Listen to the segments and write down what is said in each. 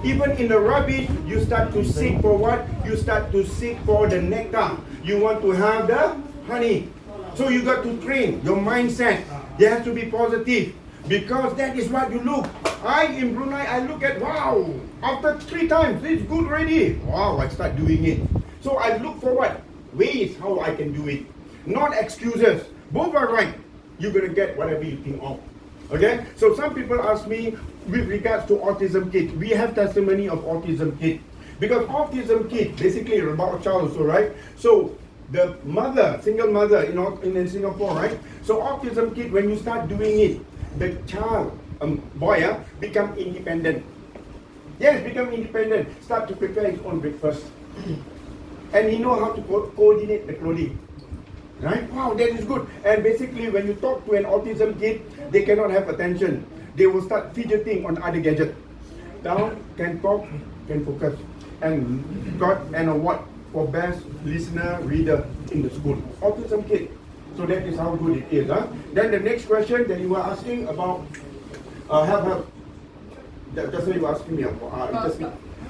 Even in the rubbish, you start to seek for what? You start to seek for the nectar. You want to have the honey. So you got to train your mindset. You have to be positive. Because that is what you look. In Brunei, I look at, wow, after 3 times, it's good already. Wow, I start doing it. So I look for what? Ways how I can do it. Not excuses. Both are right. You're going to get whatever you think of. Okay? So some people ask me with regards to autism kit. We have testimony of autism kit. Because autism kit, basically about a child also, right? So the mother, single mother in Singapore, right? So autism kit, when you start doing it, the child, boy, become independent. Yes, become independent. Start to prepare his own breakfast. And he know how to coordinate the clothing. Right? Wow, that is good. And basically, when you talk to an autism kid, they cannot have attention. They will start fidgeting on other gadgets. Down, can talk, can focus. And got an award for best listener, reader in the school. Autism kid. So that is how good it is. Then the next question that you were asking about health. Just say you were asking me about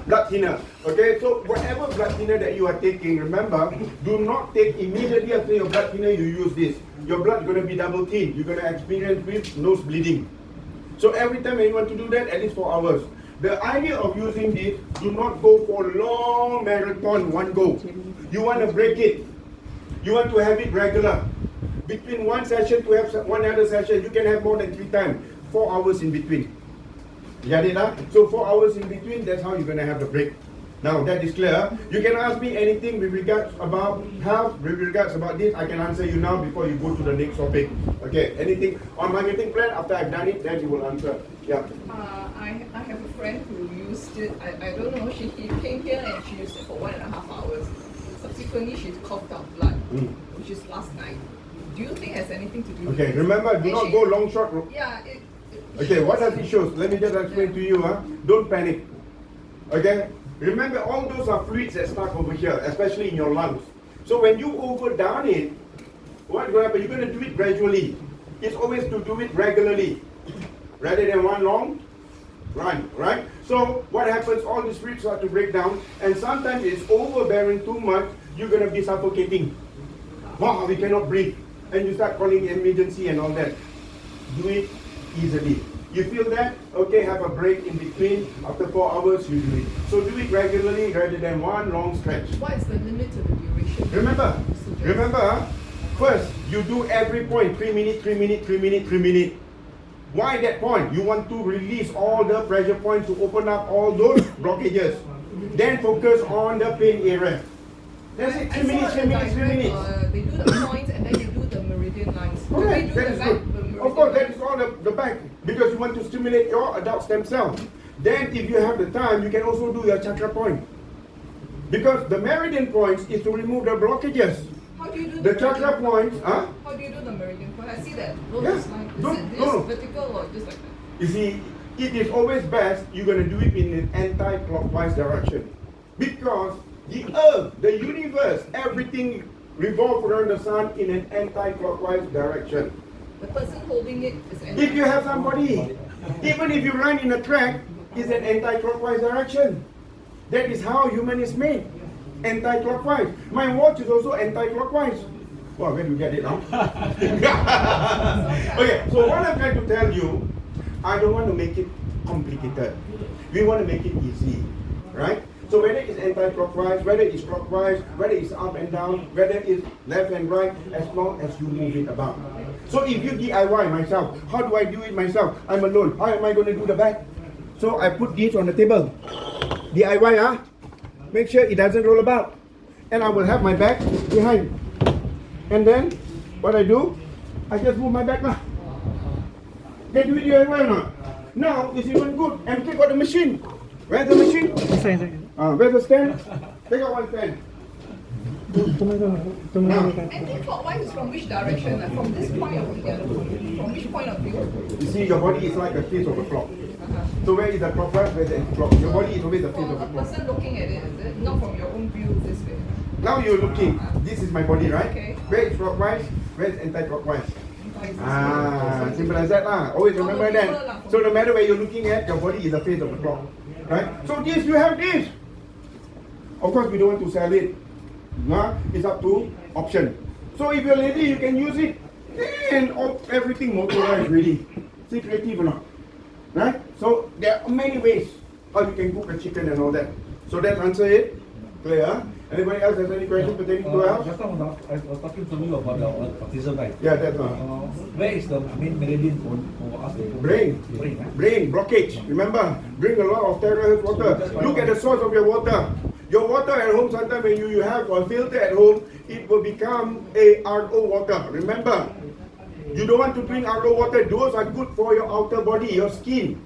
blood thinner. Okay, so whatever blood thinner that you are taking, remember, do not take immediately after your blood thinner you use this. Your blood is going to be double thin. You're going to experience with nose bleeding. So every time you want to do that, at least 4 hours. The idea of using this, do not go for long marathon, one go. You want to break it. You want to have it regular. Between one session to have one other session, you can have more than 3 times. 4 hours in between. Get it? So 4 hours in between, that's how you're going to have the break. Now that is clear. You can ask me anything with regards about health, with regards about this. I can answer you now before you go to the next topic. Okay, anything on my meeting plan, after I've done it, then you will answer. Yeah. I have a friend who used it. I don't know, she came here and she used it for 1.5 hours. Subsequently, she coughed out blood, which is last night. Do you think it has anything to do with Okay, remember, do not go long shot. Yeah. Okay, what does it show? Let me just explain to you. Don't panic. Okay? Remember, all those are fluids that stuck over here, especially in your lungs. So when you overdone it, what's going to happen? You're going to do it gradually. It's always to do it regularly, rather than one long run, right? So what happens? All these fluids start to break down, and sometimes it's overbearing too much. You're going to be suffocating. Wow, we cannot breathe, and you start calling emergency and all that. Do it easily. You feel that? Okay, have a break in between. After 4 hours, you do it. So do it regularly rather than one long stretch. What is the limit to the duration? Remember, first, you do every point, 3 minutes, 3 minutes, 3 minutes, 3 minutes. Why that point? You want to release all the pressure points to open up all those blockages. Then focus on the pain area. That's it, 3 minutes, 3 minutes, 3 minutes. They do the points and then they do the meridian lines. Correct, that is good. Of course, that is all the back, because you want to stimulate your adult stem cell. Then if you have the time, you can also do your chakra point. Because the meridian points is to remove the blockages. How do you do the chakra points? How do you do the meridian point? I see that. Yes. Is it this vertical or just like that? You see, it is always best you're going to do it in an anti-clockwise direction. Because the earth, the universe, everything revolves around the sun in an anti-clockwise direction. The person holding it is If you have somebody, even if you run in a track, it's an anti-clockwise direction. That is how human is made. Anti-clockwise. My watch is also anti-clockwise. Well, where do you get it now? Okay, so what I'm trying to tell you, I don't want to make it complicated. We want to make it easy, right? So whether it's anti-clockwise, whether it's clockwise, whether it's up and down, whether it's left and right, as long as you move it about. So if you DIY myself, how do I do it myself? I'm alone. How am I going to do the back? So I put this on the table. DIY, make sure it doesn't roll about. And I will have my back behind. And then, what I do, I just move my back now. They do it DIY or not? Now, it's even good. And take out the machine. Where's the machine? Where's the stand? Take out one stand. Anti-clockwise is from which direction? Like from this point or from the other point? From which point of view? You see, your body is like a face of a clock. So where is the clockwise, where is the anti-clock? Your body is always the face of a clock. Person looking at it, is it? Not from your own view this way. Now you're looking. This is my body, right? Okay. Where is clockwise? Where is anti-clockwise? Simple as that lah. Always remember that. So no matter where you're looking at, your body is the face of the clock. Right? So this, you have this. Of course, we don't want to sell it. It's up to option. So if you're lady, you can use it. And everything motorized ready. See, creative or not? Right? So there are many ways how you can cook a chicken and all that. So that answer it. Clear? Anybody else has any question pertaining to health? Just now I was talking to you about the autism, right? Yeah, that's where is the main meridian for us? Brain. Brain blockage. Remember, drink a lot of THz water. Look at the source of your water. Your water at home, sometimes when you have a filter at home, it will become a RO water. Remember, you don't want to drink RO water. Those are good for your outer body, your skin.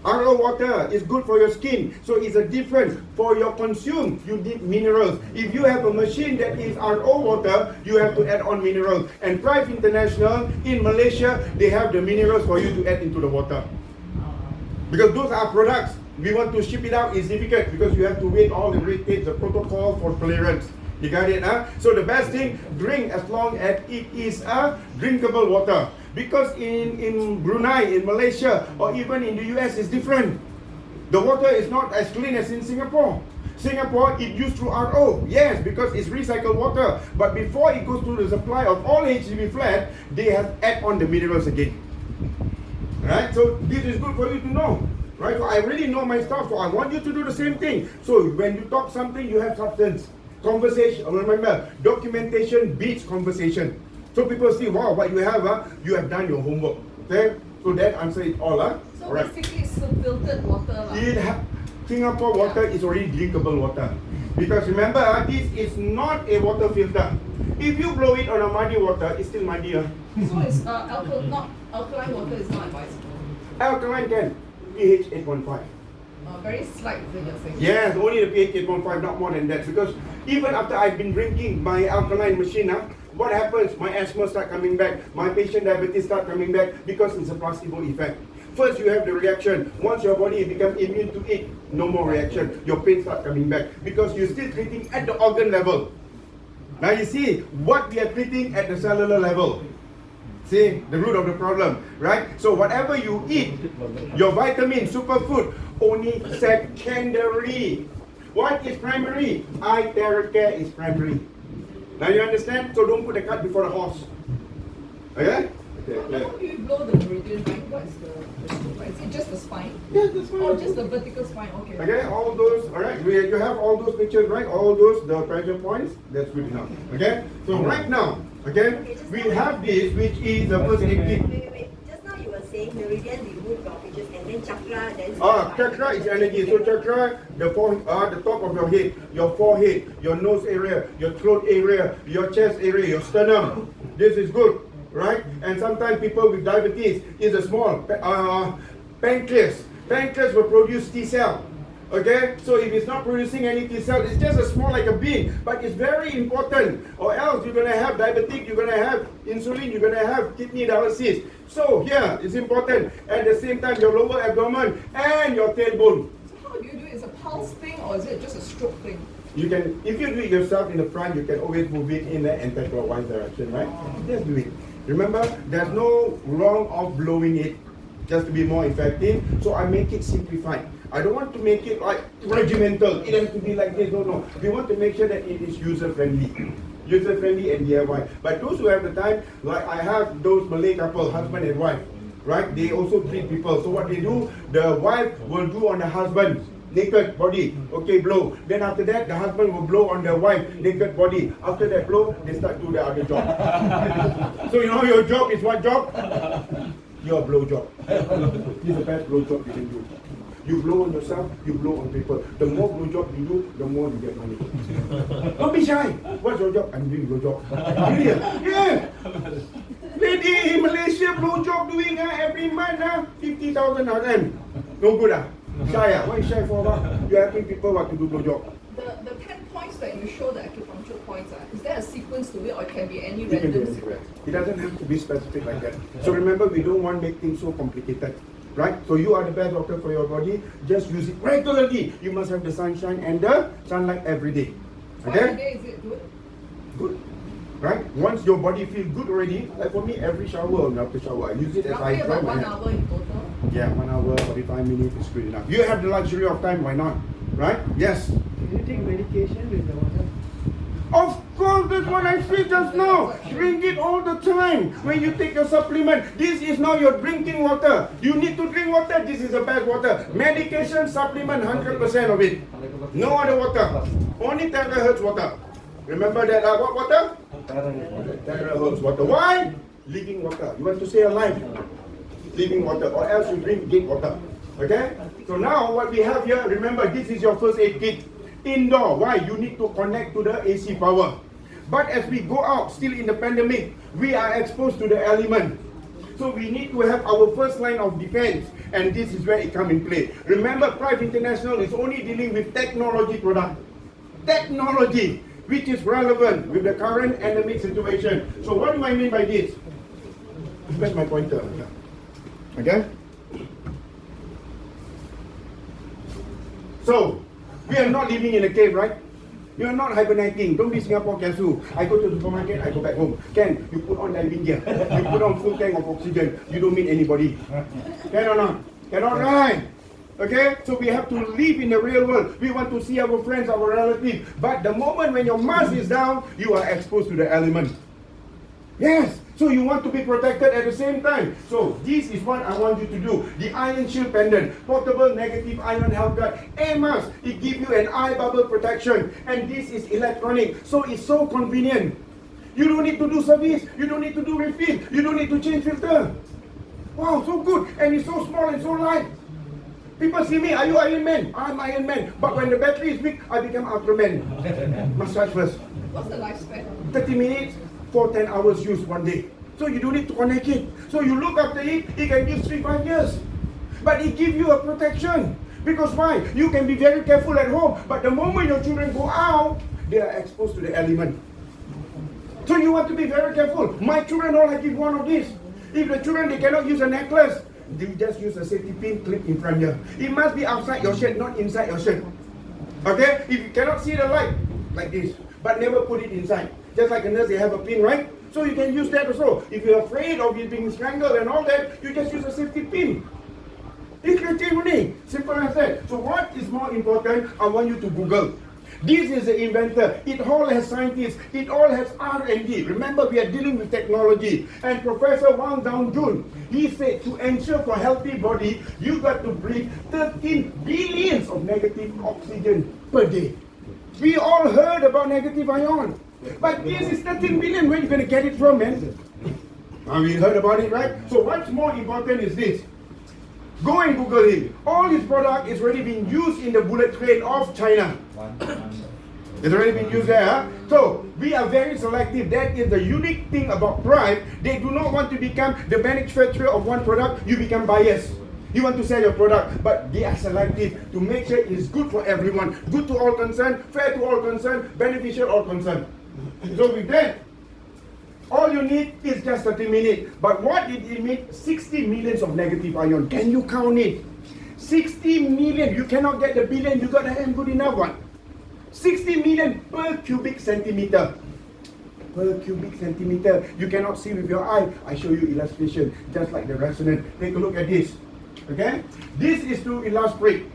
RO water is good for your skin, so it's a difference. For your consume, you need minerals. If you have a machine that is RO water, you have to add on minerals. And Thrive International in Malaysia, they have the minerals for you to add into the water. Because those are products. We want to ship it out, it's difficult because you have to wait all the red tape, the protocol for clearance. You got it, huh? So the best thing, drink as long as it is a drinkable water. Because in Brunei, in Malaysia, or even in the US, it's different. The water is not as clean as in Singapore. Singapore, it used through RO, yes, because it's recycled water. But before it goes to the supply of all HDB flat, they have add on the minerals again. Right? So this is good for you to know. Right? So I really know my stuff, so I want you to do the same thing. So when you talk something, you have substance. Conversation, remember, documentation beats conversation. So people see, wow, what you have done your homework. Okay? So that answer it all. So basically it's filtered water. Singapore water is already drinkable water. Because remember, this is not a water filter. If you blow it on a muddy water, it's still muddy. So it's alkaline water is not advisable. Alkaline can. pH 8.5. Very slight, you're saying? Yes, only the pH 8.5, not more than that. Because even after I've been drinking my alkaline machine, what happens? My asthma start coming back, my patient diabetes start coming back because it's a placebo effect. First you have the reaction. Once your body becomes immune to it, no more reaction. Your pain start coming back because you're still treating at the organ level. Now you see what we are treating at the cellular level. See, the root of the problem, right? So whatever you eat, your vitamin, superfood, only secondary. What is primary? iTeraCare is primary. Now you understand? So don't put the cart before the horse. Okay? How do you blow the meridian line? What is is it just the spine? Yeah, the spine. Or just the vertical spine? Okay. Okay, all those, alright, you have all those pictures, right? All those, the pressure points, that's good enough. Okay? So right now, okay, we have this, which is the first aid kit. Wait. Just now you were saying meridian remove blockages and then chakra, then... Chakra is energy. So chakra, the top of your head, your forehead, your nose area, your throat area, your chest area, your sternum. This is good, right? And sometimes people with diabetes is a small pancreas. Pancreas will produce T cell. Okay, so if it's not producing any T cell, it's just a small like a bean, but it's very important. Or else you're gonna have diabetic, you're gonna have insulin, you're gonna have kidney dialysis. So here it's important. At the same time, your lower abdomen and your tailbone. So how do you do it? Is it a pulse thing or is it just a stroke thing? You can, if you do it yourself in the front, you can always move it in the anti-clockwise direction, right? Just do it. Remember, there's no wrong of blowing it, just to be more effective. So I make it simplified. I don't want to make it like regimental. It has to be like this. No. We want to make sure that it is user-friendly. User-friendly and DIY. But those who have the time, like I have those Malay couple, husband and wife, right? They also treat people. So what they do, the wife will do on the husband, naked body, okay, blow. Then after that, the husband will blow on the wife, naked body. After that blow, they start do the other job. So you know your job is what job? Your blow job. This is the best blow job you can do. You blow on yourself, you blow on people. The more blow job you do, the more you get money. Don't be shy. What's your job? I'm doing blow job. Really? Yeah. Lady in Malaysia blow job doing every month 50,000 RM. No good Shy What is shy for? You're helping people to do blow job. The 10 points that you show, the acupuncture points, is there a sequence to it or it can be any It can be random anywhere. It doesn't have to be specific like that. So remember, we don't want to make things so complicated. Right? So you are the best doctor for your body. Just use it regularly. You must have the sunshine and the sunlight every day. Every day, is it good? Good. right? Once your body feels good already, like for me, every shower or after shower, I use it as I Roughly dry about my 1 hair. hour in total. Yeah, 1 hour, 45 minutes is good enough. You have the luxury of time, why not? Right? Yes. Do you take medication with the water? Of course, that's what I said just now. Drink it all the time. When you take a supplement, this is not your drinking water. You need to drink water. This is the best water. Medication, supplement, 100% of it. No other water. Only THz water. Remember that what water? THz water. Why? Living water. You want to stay alive. Living water, or else you drink gate water. Okay? So now what we have here, remember this is your first aid kit. Indoor. Why? You need to connect to the AC power. But as we go out, still in the pandemic, we are exposed to the element. So we need to have our first line of defense, and this is where it comes in play. Remember, Prive International is only dealing with technology product. Technology, which is relevant with the current endemic situation. So what do I mean by this? Where's my pointer? Okay? So, we are not living in a cave, right? You are not hibernating. Don't be Singapore Kiasu. I go to the supermarket, I go back home. Can you put on diving gear? You put on full tank of oxygen. You don't meet anybody. Can or not? Cannot, right? Okay? So we have to live in the real world. We want to see our friends, our relatives. But the moment when your mask is down, you are exposed to the element. Yes. So you want to be protected at the same time. So this is what I want you to do. The iron shield pendant, portable negative ion health guard, air mask. It gives you an eye bubble protection, and this is electronic. So it's so convenient. You don't need to do service. You don't need to do refill. You don't need to change filter. Wow, so good. And it's so small and so light. People see me, are you Iron Man? I'm Iron Man. But when the battery is weak, I become Ultraman. Massage first. What's the lifespan? 30 minutes for 10 hours use one day. So you don't need to connect it. So you look after it, it can give 3-5 years. But it gives you a protection. Because why? You can be very careful at home, but the moment your children go out, they are exposed to the element. So you want to be very careful. My children all I give one of these. If the children, they cannot use a necklace, they just use a safety pin clip in front here. It must be outside your shirt, not inside your shirt. Okay? If you cannot see the light, like this, but never put it inside. Just like a nurse, they have a pin, right? So you can use that also. If you're afraid of it being strangled and all that, you just use a safety pin. It's creative only. Simple as that. So what is more important? I want you to Google. This is the inventor. It all has scientists. It all has R&D. Remember, we are dealing with technology. And Professor Wang Daojun, he said to ensure for healthy body, you got to breathe 13 billions of negative oxygen per day. We all heard about negative ion. But this is 13 billion. Where are you going to get it from, man? We heard about it, right? So what's more important is this. Go and Google him. All his product is already being used in the bullet train of China. It's already been used there. Huh? So we are very selective. That is the unique thing about Prive. They do not want to become the manufacturer of one product. You become biased. You want to sell your product, but they are selective to make sure it's good for everyone, good to all concerned, fair to all concerned, beneficial all concerned. So with that, all you need is just 30 minutes. But what did it mean? 60 millions of negative ion. Can you count it? 60 million. You cannot get the billion. You got a good enough one. 60 million per cubic centimeter. Per cubic centimeter. You cannot see with your eye. I show you illustration, just like the resonance. Take a look at this. Okay? This is to illustrate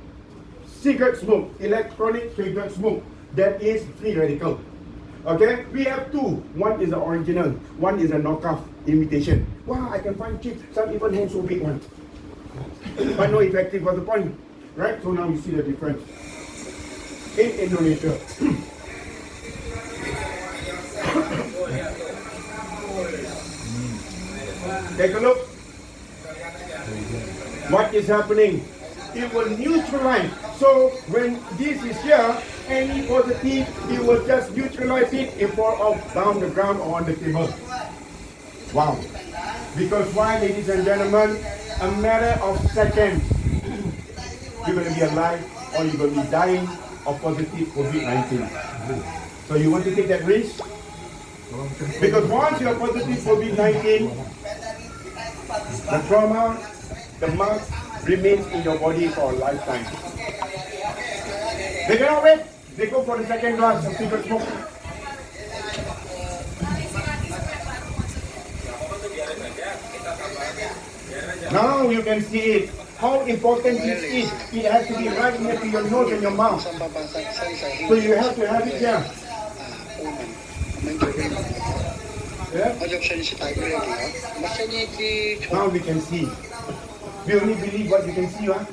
cigarette smoke, electronic cigarette smoke. That is free radical. Okay? We have two. One is the original. One is a knockoff imitation. Wow, I can find cheap. Some even hand so big one. But no effective was the point. Right? So now you see the difference. In Indonesia. Take a look. What is happening? It will neutralize. So when this is here, any positive, it will just neutralize it and fall off down the ground or on the table. Wow. Because why, ladies and gentlemen? A matter of seconds. You're going to be alive or you're going to be dying of positive COVID-19. So you want to take that risk? Because once you are positive COVID-19, the trauma, the mark remains in your body for a lifetime. They cannot wait. They go for the second glass of cigarette smoke. Now you can see it. How important this is. It has to be right near to your nose and your mouth. So you have to have it here. Yeah? Now we can see. We only believe what we can see, huh?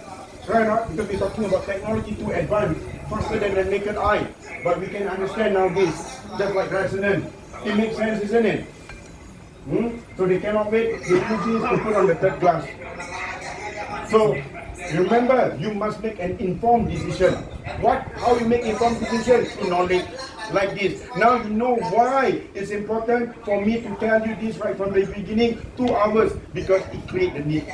Right, not because we're talking about technology too advanced, faster than the naked eye. But we can understand now this, just like resonance. It makes sense, isn't it? So they cannot wait. They use this to put on the third glass. So remember, you must make an informed decision. How you make informed decision? Through knowledge, like this. Now you know why it's important for me to tell you this right from the beginning. 2 hours, because it creates the need.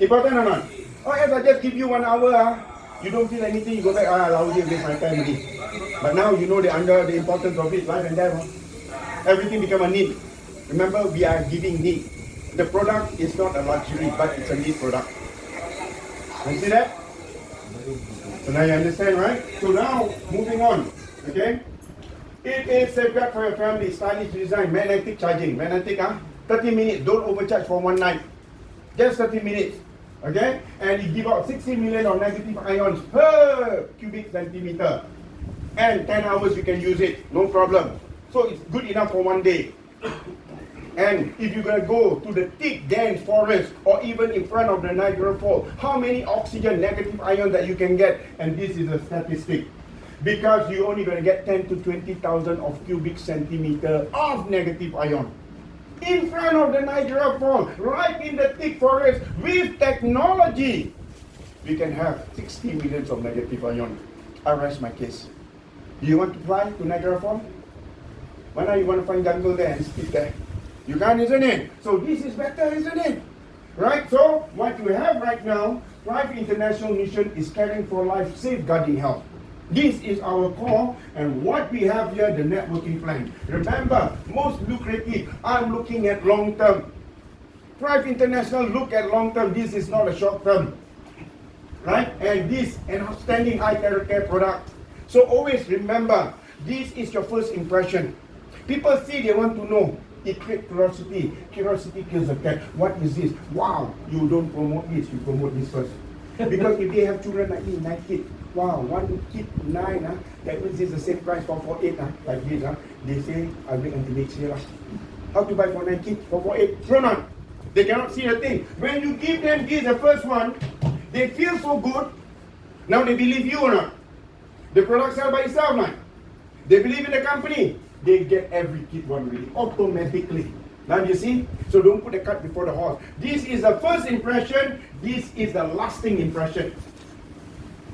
Important or not? Oh, if I just give you 1 hour, you don't feel anything, you go back, I'll waste my time already. But now you know the importance of it, life and death. Everything become a need. Remember, we are giving need. The product is not a luxury, but it's a need product. You see that? So now you understand, right? So now, moving on, okay? It is safeguard for your family, stylish design, magnetic charging. Magnetic, 30 minutes, don't overcharge for one night. Just 30 minutes, okay? And it gives out 60 million of negative ions per cubic centimeter. And 10 hours you can use it, no problem. So it's good enough for one day. And if you're going to go to the thick, dense forest, or even in front of the Niagara Falls, how many oxygen negative ions that you can get? And this is a statistic. Because you're only going to get 10 to 20,000 of cubic centimeter of negative ion. In front of the Niagara Falls, right in the thick forest, with technology, we can have 60 millions of negative ion. I rest my case. You want to fly to Niagara Falls? Why not you want to find jungle there and sleep there? You can't, isn't it? So this is better, isn't it? Right? So what you have right now, Thrive International Mission is caring for life, safeguarding health. This is our core, and what we have here, the networking plan. Remember, most lucrative, I'm looking at long term. Thrive International look at long term. This is not a short term. Right? And this, an outstanding iTeraCare product. So always remember, this is your first impression. People see, they want to know. It creates curiosity. Curiosity kills a cat. What is this? Wow, you don't promote this, you promote this first. Because if they have children like me, 9 kids, wow, 1 kid, 9, that means it's the same price for 48, like this. They say, I'll wait until next year. How to buy for 9 kids, for 48? No, no. They cannot see the thing. When you give them this, the first one, they feel so good. Now they believe you or not. The product sell by itself, man. They believe in the company. They get every kid one really, automatically. Now you see? So don't put the cart before the horse. This is the first impression. This is the lasting impression.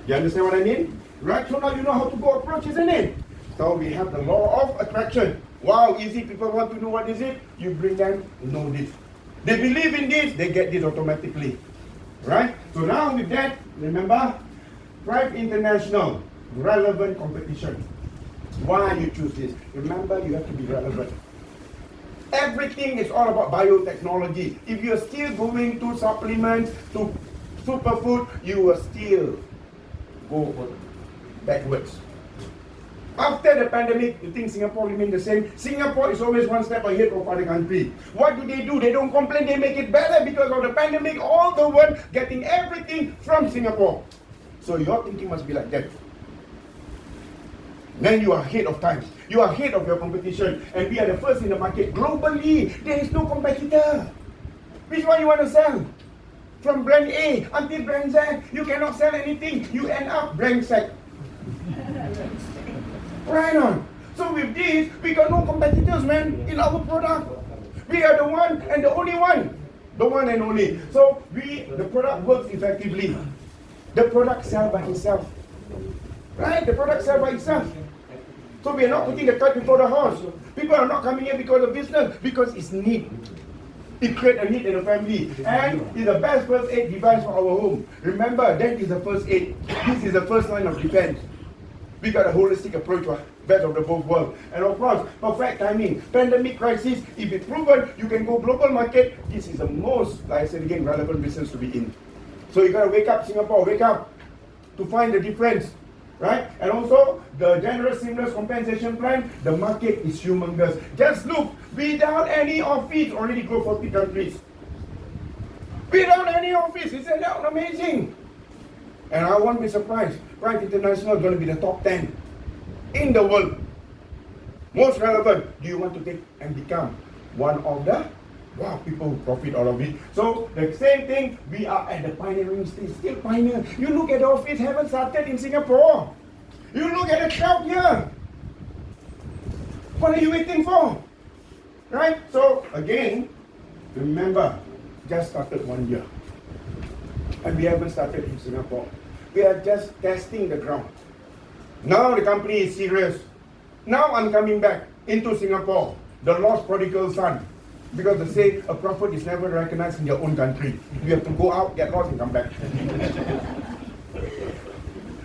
You understand what I mean? Right? So now you know how to go approach, isn't it? So we have the law of attraction. Wow, easy. People want to know what is it? You bring them to know this. They believe in this, they get this automatically. Right? So now with that, remember, Thrive International, relevant competition. Why you choose this? Remember, you have to be relevant. Everything is all about biotechnology. If you're still going to supplements, to superfood, you will still go backwards. After the pandemic, you think Singapore remain the same? Singapore is always one step ahead of other countries. What do? They don't complain, they make it better because of the pandemic. All the world getting everything from Singapore. So your thinking must be like that. Then you are ahead of time. You are ahead of your competition. And we are the first in the market. Globally, there is no competitor. Which one you want to sell? From brand A until brand Z, you cannot sell anything. You end up brand Z. Right on. So with this, we got no competitors, man, in our product. We are the one and the only one. The one and only. So the product works effectively. The product sells by itself. Right? The product sells by itself. So we are not putting the cart before the horse. People are not coming here because of business, because it's need. It creates a need in the family. And it's the best first aid device for our home. Remember, that is the first aid. This is the first line of defense. We got a holistic approach, best of the both worlds. And of course, perfect timing. Pandemic crisis, if it's proven, you can go global market. This is the most, like I said again, relevant business to be in. So you got to wake up, Singapore, wake up to find the difference. Right? And also, the generous seamless compensation plan, the market is humongous. Just look, without any of it, already go 40 countries. Without any office. Isn't that amazing? And I won't be surprised. Pride International is going to be the top 10 in the world. Most relevant. Do you want to take and become one of the people who profit all of it? So the same thing, we are at the pioneering stage, still pioneer. You look at the office, haven't started in Singapore. You look at the crowd here. What are you waiting for? Right? So again, remember, just started 1 year. And we haven't started in Singapore. We are just testing the ground. Now the company is serious. Now I'm coming back into Singapore, the lost prodigal son. Because they say a prophet is never recognized in your own country. You have to go out, get lost, and come back.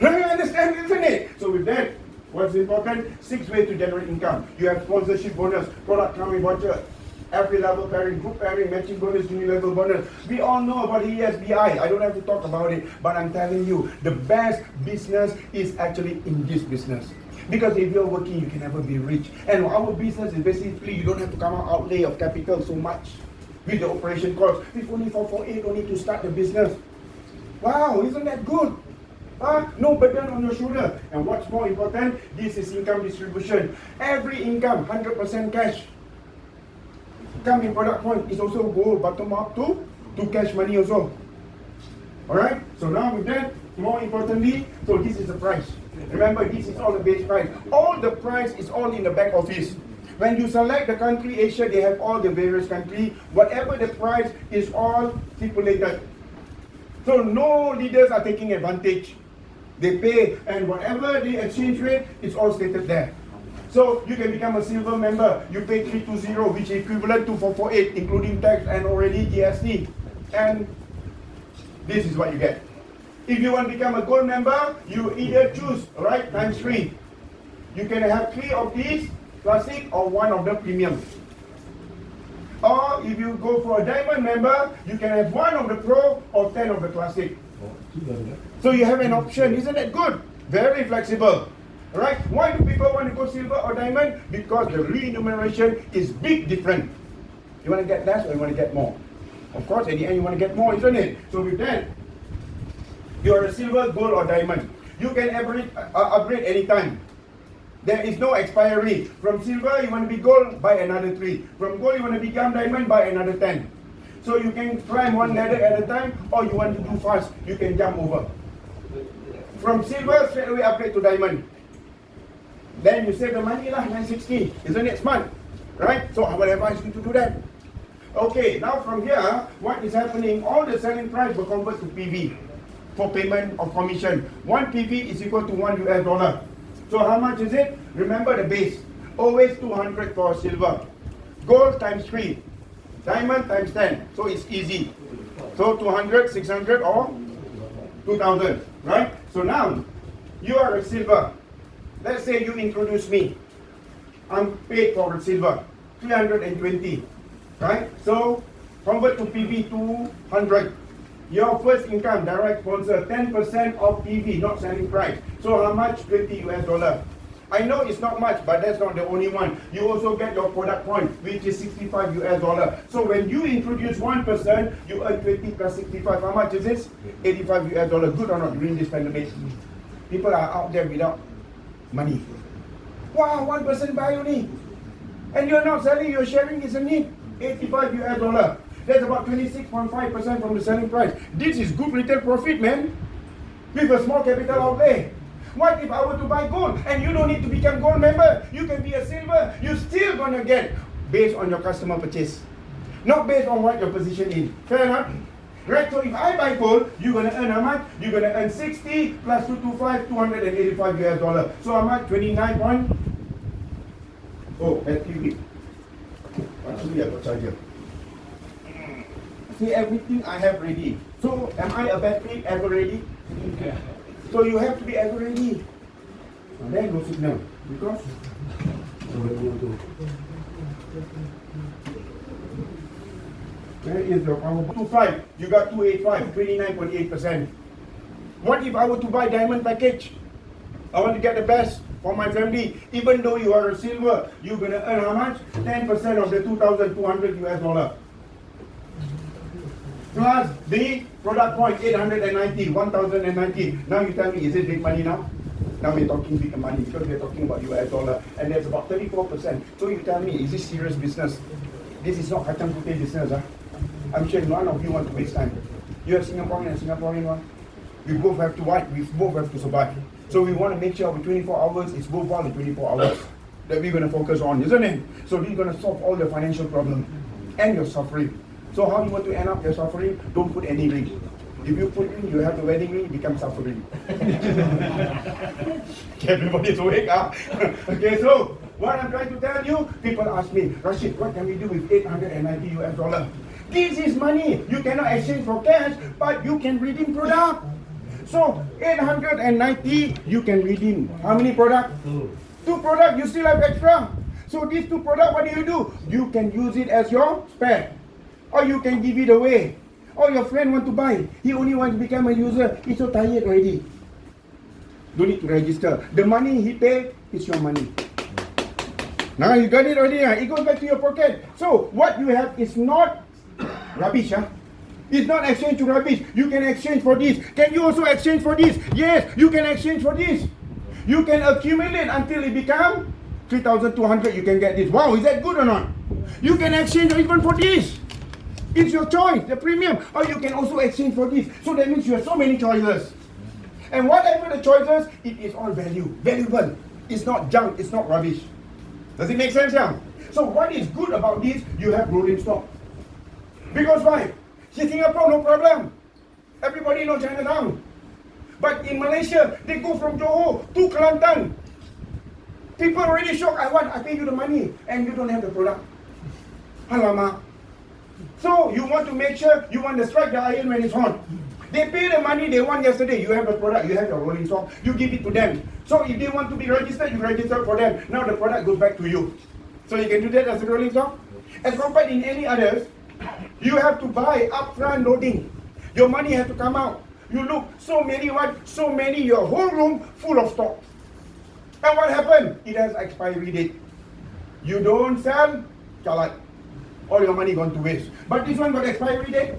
You understand, isn't it? So with that, what's important? 6 ways to generate income. You have sponsorship bonus, product coming voucher, every level pairing, group pairing, matching bonus, uni-level bonus. We all know about ESBI. I don't have to talk about it, but I'm telling you, the best business is actually in this business. Because if you're working, you can never be rich. And our business is basically, you don't have to come out outlay of capital so much with the operation cost. It's only 448 only to start the business. Wow, isn't that good? No burden on your shoulder. And what's more important, this is income distribution. Every income, 100% cash. Come in product point is also go bottom up to cash money also. Alright, so now with that, more importantly, so this is the price. Remember, this is all the base price. All the price is all in the back office. When you select the country Asia, they have all the various countries. Whatever the price is all stipulated. So no leaders are taking advantage. They pay, and whatever the exchange rate is all stated there. So you can become a silver member. You pay 320, which is equivalent to 448, including tax and already GST. And this is what you get. If you want to become a gold member, you either choose, right, times 3. You can have 3 of these, classic, or 1 of the premium. Or if you go for a diamond member, you can have 1 of the pro or 10 of the classic. So you have an option, isn't that good? Very flexible. Right? Why do people want to go silver or diamond? Because the remuneration is big different. You want to get less or you want to get more? Of course, at the end you want to get more, isn't it? So with that, you are a silver, gold or diamond. You can upgrade anytime. There is no expiry. From silver, you want to be gold, buy another 3. From gold, you want to become diamond, buy another 10. So you can climb one ladder at a time, or you want to do fast, you can jump over. From silver, straight away upgrade to diamond. Then you save the money lah, 960. Isn't it smart? Right? So I will advise you to do that. Okay, now from here, what is happening? All the selling price will convert to PV for payment of commission. 1 PV is equal to $1. So how much is it? Remember the base. Always 200 for silver. Gold times 3. Diamond times 10. So it's easy. So 200, 600 or 2000. Right? So now, you are a silver. Let's say you introduce me. I'm paid for a silver. 320. Right? So convert to PV 200. Your first income, direct sponsor, 10% of PV, not selling price. So how much? $20. I know it's not much, but that's not the only one. You also get your product point, which is $65. So when you introduce one person, you earn 20 plus 65. How much is this? $85. Good or not during this pandemic? People are out there without money. Wow, one person buy only. And you're not selling, you're sharing, isn't it? $85. That's about 26.5% from the selling price. This is good retail profit, man. With a small capital outlay. What if I were to buy gold and you don't need to become gold member? You can be a silver. You're still gonna get based on your customer purchase. Not based on what your position is. Fair enough? Right, so if I buy gold, you're gonna earn how much? You're gonna earn 60 plus 225, $285. So how much? 29 point? Oh, that's TV. Actually, I got charger. See, everything I have ready. So, am I a battery ever ready? Yeah. So you have to be ever ready. And then no signal. Because where is your power? 25. You got 285, 29.8%. What if I were to buy diamond package? I want to get the best for my family. Even though you are a silver, you're gonna earn how much? 10% of the $2,200. plus the product point 890, 1090. Now you tell me, is it big money now? Now we're talking big money because we're talking about US dollar, and there's about 34%. So you tell me, is this serious business? This is not kacang putih business. I'm sure none of you want to waste time. You have Singaporean and Singaporean one. We both have to work, we both have to survive. So we want to make sure our 24 hours is worthwhile the 24 hours that we're going to focus on, isn't it? So we're going to solve all your financial problems and your suffering. So how you want to end up your suffering? Don't put any ring. If you put ring, you have the wedding ring, it becomes suffering. Everybody's awake, huh? Okay, so what I'm trying to tell you, people ask me, Rashid, what can we do with 890 US dollar? This is money. You cannot exchange for cash, but you can redeem product. So 890, you can redeem. How many products? Two products, you still have extra. So these two products, what do? You can use it as your spare. Or you can give it away. Or your friend want to buy. He only wants to become a user. He's so tired already. Don't need to register. The money he pay is your money. Now you got it already. It goes back to your pocket. So what you have is not rubbish. It's not exchange to rubbish. You can exchange for this. Can you also exchange for this? Yes, you can exchange for this. You can accumulate until it becomes 3,200. You can get this. Wow, is that good or not? You can exchange even for this. It's your choice, the premium. Or you can also exchange for this. So that means you have so many choices. And whatever the choices, it is all valuable. It's not junk, it's not rubbish. Does it make sense now? So what is good about this? You have rolling stock. Because why? In Singapore, no problem. Everybody knows Chinatown. But in Malaysia, they go from Johor to Kelantan. People already shocked. I pay you the money and you don't have the product. Alamak. So you want to make sure you want to strike the iron when it's hot. They pay the money they want yesterday. You have the product, you have your rolling stock, you give it to them. So if they want to be registered, you register for them. Now the product goes back to you. So you can do that as a rolling stock. As compared in any others, you have to buy upfront loading. Your money has to come out. You look, so many, your whole room full of stock. And what happened? It has expiry date. You don't sell, chalat. All your money gone to waste. But this one got expiry date.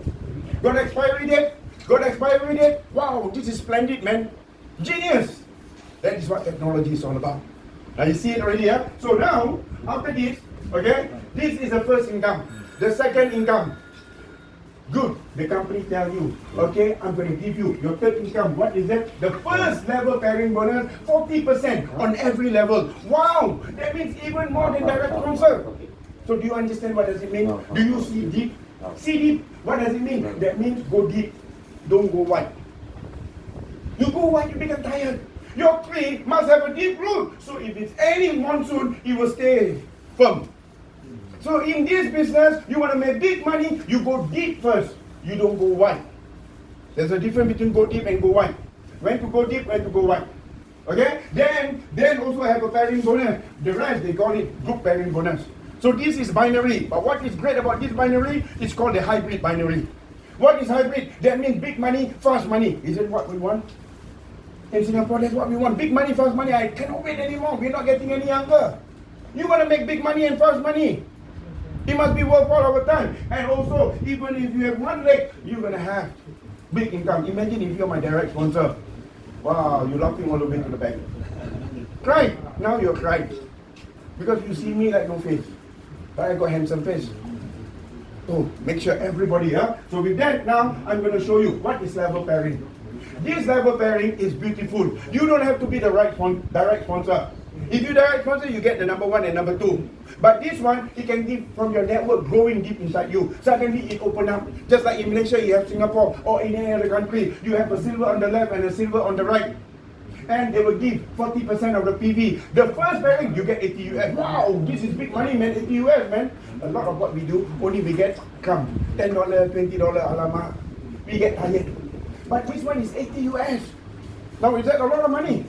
Got expiry date. Got expiry date. Wow, this is splendid, man. Genius. That is what technology is all about. Now you see it already, yeah? So now, after this, okay, this is the first income. The second income. Good. The company tell you, okay, I'm going to give you your third income. What is that? The first level pairing bonus, 40% on every level. Wow! That means even more than direct sponsor. So do you understand what does it mean? Do you see deep? See deep? What does it mean? That means go deep. Don't go wide. You go wide, you become tired. Your tree must have a deep root. So if it's any monsoon, it will stay firm. So in this business, you want to make big money, you go deep first. You don't go wide. There's a difference between go deep and go wide. When to go deep, when to go wide. Okay? Then also have a pairing bonus. The rest, they call it group pairing bonus. So this is binary. But what is great about this binary? It's called the hybrid binary. What is hybrid? That means big money, fast money. Is it what we want? In Singapore, that's what we want. Big money, fast money. I cannot wait anymore. We're not getting any younger. You want to make big money and fast money. It must be worthwhile over time. And also, even if you have one leg, you're going to have big income. Imagine if you're my direct sponsor. Wow, you're laughing all the way to the back. Cry. Now you're crying. Because you see me like no face. But I got handsome face. Oh, make sure everybody, huh? So with that, now I'm going to show you what is level pairing. This level pairing is beautiful. You don't have to be the direct sponsor. If you direct sponsor, you get the number 1 and number 2. But this one, it can give from your network growing deep inside you. Suddenly it open up. Just like in Malaysia, you have Singapore or in any other country, you have a silver on the left and a silver on the right. And they will give 40% of the PV. The first pairing, you get 80 US. Wow, this is big money, man. 80 US, man. A lot of what we do, only we get come. $10, $20, alamak. We get tired. But this one is 80 US. Now, is that a lot of money?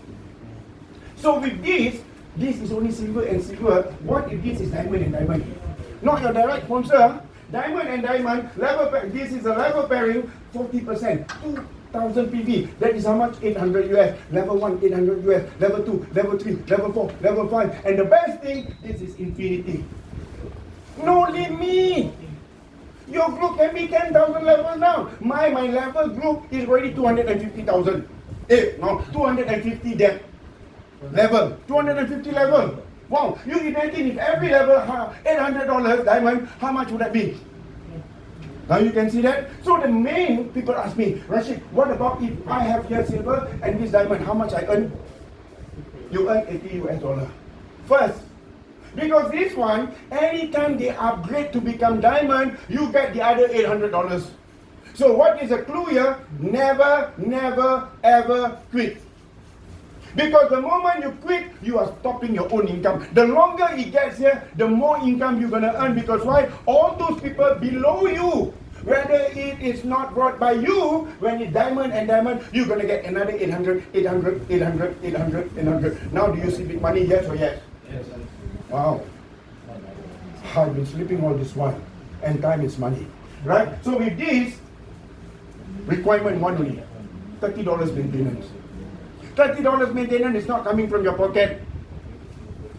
So with this is only silver and silver. What if this is diamond and diamond? Not your direct sponsor. Diamond and diamond, level pair. This is a level pairing, 40%. 2,000 PV. That is how much? 800 US. Level 1, 800 US. Level 2, level 3, level 4, level 5. And the best thing, this is infinity. No limit. Your group can be 10,000 levels now. My level group is already 250,000. 250 depth level. 250 level. Wow, you imagine if every level $800 diamond, how much would that be? Now you can see that. So the main people ask me, Rashid, what about if I have here silver and this diamond, how much I earn? You earn $80 first. Because this one, anytime they upgrade to become diamond, you get the other $800. So what is the clue here? Never, never, ever quit. Because the moment you quit, you are stopping your own income. The longer it gets here, the more income you're going to earn. Because why? All those people below you, whether it is not brought by you, when it's diamond and diamond, you're going to get another 800, 800, 800, 800, 800. Now do you see big money? Yes or yes? Yes. Wow. I've been sleeping all this while. And time is money. Right? So with this, requirement one only. $30 maintenance. $30 maintenance is not coming from your pocket.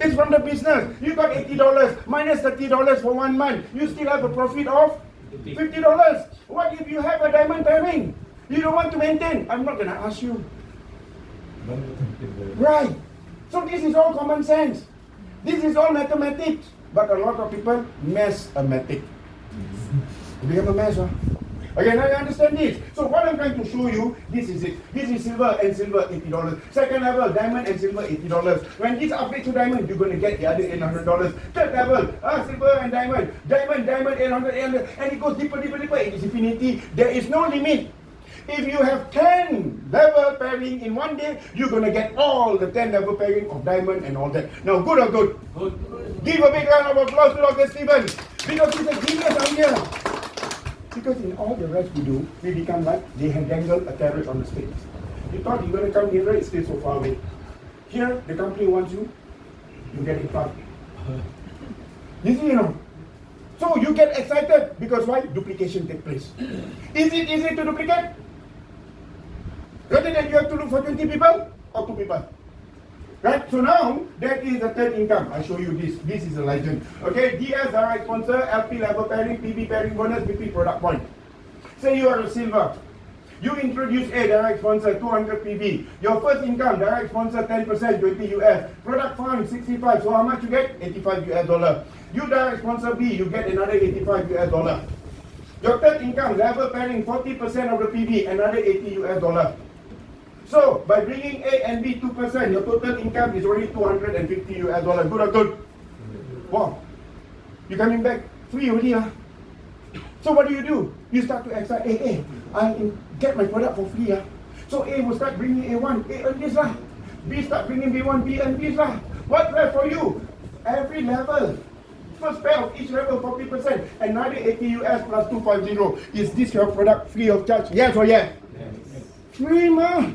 It's from the business. You got $80 minus $30 for 1 month. You still have a profit of $50. What if you have a diamond pairing? You don't want to maintain. I'm not going to ask you. Right. So this is all common sense. This is all mathematics. But a lot of people mathematics. We have a mess, huh? Okay, now you understand this. So what I'm trying to show you, this is it. This is silver and silver, $80. Second level, diamond and silver, $80. When this upgrade to diamond, you're going to get the other $800. Third level, silver and diamond. Diamond, 800, 800. And it goes deeper, deeper, deeper. It is infinity. There is no limit. If you have 10 level pairing in one day, you're going to get all the 10 level pairing of diamond and all that. Now, good or good? Good. Give a big round of applause to Dr. Stephen. Because he's a genius idea. Because in all the rest we do, we become like they have dangled a carrot on the stick. You thought you're going to come here, it's still so far away. Here, the company wants you, you get it far. You see, So you get excited because why? Duplication takes place. Is it easy to duplicate? Rather than you have to look for 20 people or 2 people. Right? So now, that is the third income. I show you this. This is a legend. Okay, DS direct sponsor, LP level pairing, PB pairing bonus, BP product point. Say you are a silver. You introduce a direct sponsor, 200 PB. Your first income, direct sponsor, 10%, 20 US. Product fund, 65. So how much you get? $85. You direct sponsor B, you get another $85. Your third income, level pairing, 40% of the PB, another $80. So, by bringing A and B 2%, your total income is already $250. Good or good? Wow. You're coming back free already, huh? So what do? You start to excite A. I get my product for free, huh? So A will start bringing A1, A earn this lah. B start bringing B1, B earn this lah. What's left for you? Every level. First pair of each level 40%, another $80 plus 250. Is this your product free of charge? Yes or yes? Yes. Free, ma.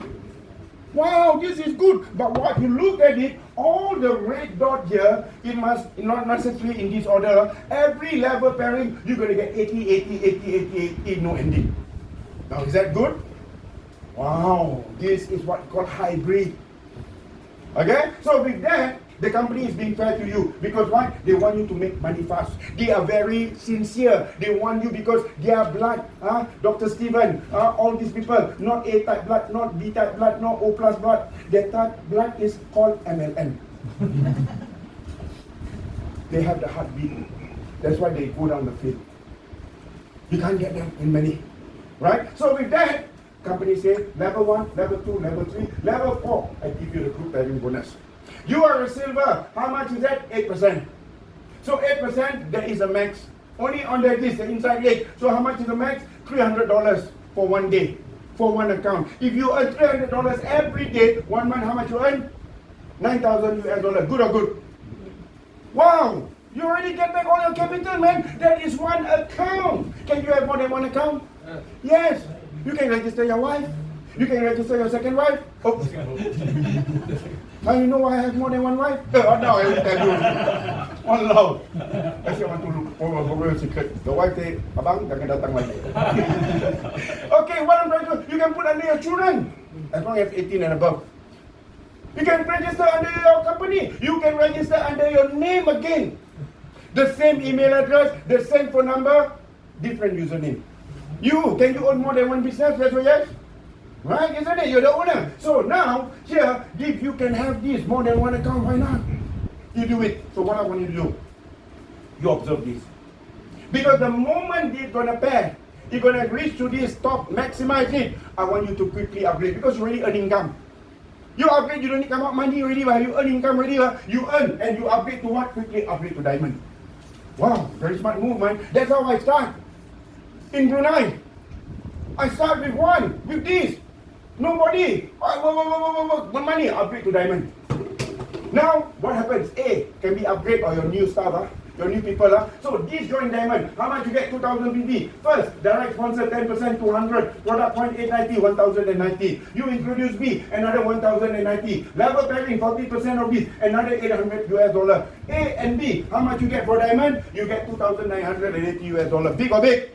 Wow, this is good. But what you look at it, all the red dot here, it must not necessarily in this order. Every level pairing, you're going to get 80, 80, 80, 80, 80, no ending. Now, is that good? Wow, this is what called hybrid. Okay, so with that, the company is being fair to you. Because why? They want you to make money fast. They are very sincere. They want you because their blood, Dr. Stephen, all these people, not A-type blood, not B-type blood, not O plus blood. Their type blood is called MLN. They have the heartbeat. That's why they go down the field. You can't get them in many. Right? So with that, company say level 1, level 2, level 3, level 4, I give you the group pairing bonus. You are a silver. How much is that? 8%. So 8%, there is a max. Only on that is the inside leg. So how much is the max? $300 for 1 day, for one account. If you earn $300 every day, 1 month, how much you earn? $9,000. Good or good? Wow! You already get back all your capital, man. That is one account. Can you have more than one account? Yes. You can register your wife. You can register your second wife. Oh. How you know I have more than one wife? No, I will tell you. One loud. I say I want to look for a secret. The wife say, abang, jangan datang lagi. Okay, what I'm trying to do, you can put under your children. As long as 18 and above. You can register under your company. You can register under your name again. The same email address, the same phone number. different username. Can you own more than one business? Yes or yes? Right, isn't it? You're the owner. So now, here, if you can have this, more than one account, why not? You do it. So what I want you to do, you observe this. Because the moment it's going to pair, you're going to reach to this top, maximize it, I want you to quickly upgrade because you already earn income. You upgrade, you don't need to come out money already, but you earn income already, you earn and you upgrade to what? Quickly upgrade to diamond. Wow, very smart move, man. That's how I start. In Brunei, I start with this. Nobody. One money, upgrade to diamond. Now, what happens? A, can be upgrade or your new staff, your new people. So, this join diamond, how much you get? 2,000 BP. First, direct sponsor 10%, 200. Product point 890, 1,090. You introduce B, another 1,090. Level pairing, 40% of this, another $800 US. A and B, how much you get for diamond? You get 2,980 US. Big or big?